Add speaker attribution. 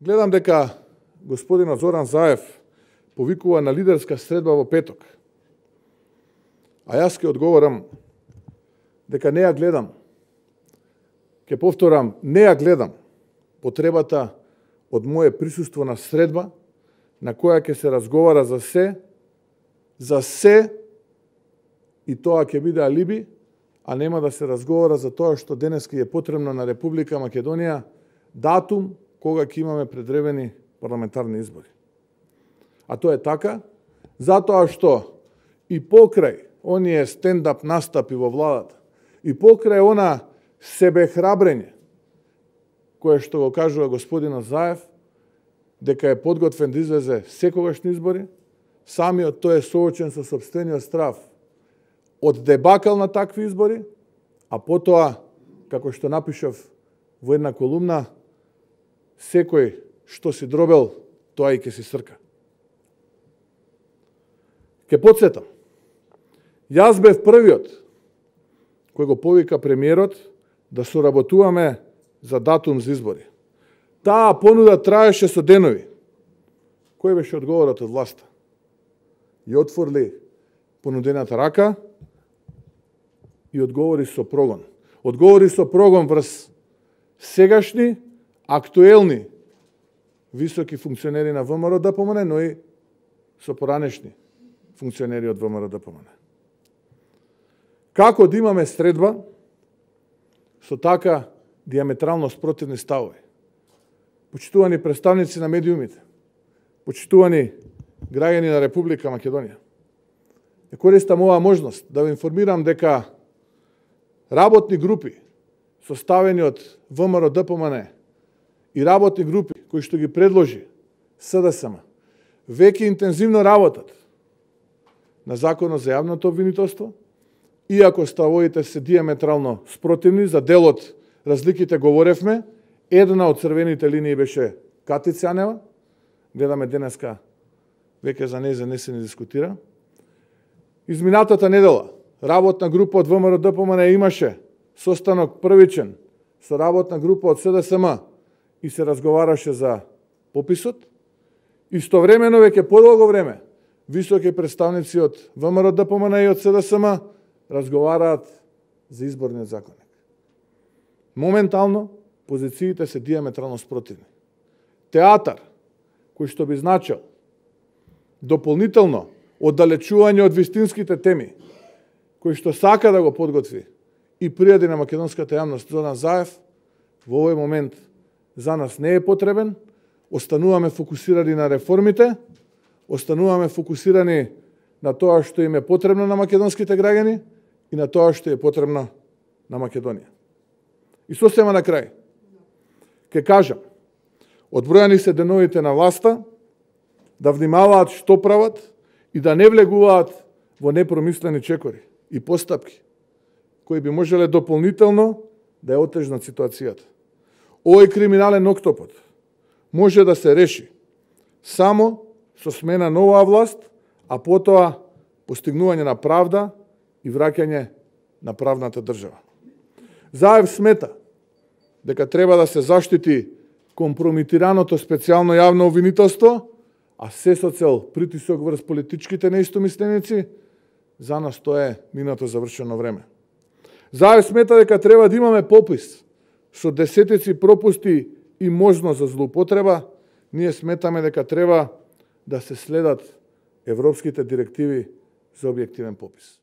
Speaker 1: Гледам дека господинот Зоран Заев повикува на лидерска средба во петок. А јас ќе одговорам дека не ја гледам. Ќе повторам, не ја гледам потребата од моje присуство на средба на која ќе се разговара за се и тоа ќе биде алиби, а нема да се разговара за тоа што денеска е потребно на Република Македонија датум кога ќе имаме предревени парламентарни избори. А тоа е така, затоа што и покрај оние стендап настапи во владата, и покрај она себехрабрење, кое што го кажува господинот Заев, дека е подготвен да излезе секогаш на избори, самиот тој е соочен со сопствениот страв од дебакал на такви избори, а потоа, како што напишав во една колумна, секој што си дробел, тоа и ќе си срка. Ке подсетам, јас бев првиот кој го повика премиерот да соработуваме за датум за избори. Таа понуда траеше со денови. Кој беше одговорот од власта? И отворли понудената рака и одговори со прогон. Одговори со прогон врз сегашни, актуелни високи функционери на ВМРО ДПМН, но и со поранешни функционери од ВМРО ДПМН. Како да имаме средба со така диаметрално спротивни ставови? Почитувани представници на медиумите, почитувани граѓани на Република Македонија, ја користам оваа можност да ви информирам дека работни групи составени од ВМРО ДПМН и работни групи кои што ги предложи СДСМ веќе интензивно работат на Законот за јавното обвинителство, иако ставовите се диаметрално спротивни, за дел од разликите говоревме, една од црвените линии беше Кати Цјанева, гледаме денеска веќе за неја не се не дискутира. Изминатата недела работна група од ВМРО ДПМН имаше состанок првичен со работна група од СДСМ и се разговараше за пописот. Истовремено веќе подолго време високи представници од ВМРО ДПМН и од СДСМ разговараат за изборниот законник. Моментално позициите се диаметрално спротивни. Театар кој што би значил дополнително оддалечување од вистинските теми, кој што сака да го подготви и пријади на македонската јавност Зоран Заев, во овој момент за нас не е потребен. Остануваме фокусирани на реформите, остануваме фокусирани на тоа што им е потребно на македонските граѓани и на тоа што е потребно на Македонија. И сосема на крај, ќе кажам, одбројани се деновите на власта, да внимаваат што прават и да не влегуваат во непромислени чекори и постапки, кои би можеле дополнително да ја отежнат ситуацијата. Овој криминален октопод може да се реши само со смена на оваа власт, а потоа постигнување на правда и враќање на правната држава. Заев смета дека треба да се заштити компромитираното специјално јавно обвинителство, а се со цел притисок врз политичките неистомисленици, за нас тоа е минато завршено време. Заев смета дека треба да имаме попис со десетици пропусти и можност за злоупотреба. Ние сметаме дека треба да се следат европските директиви за објективен попис.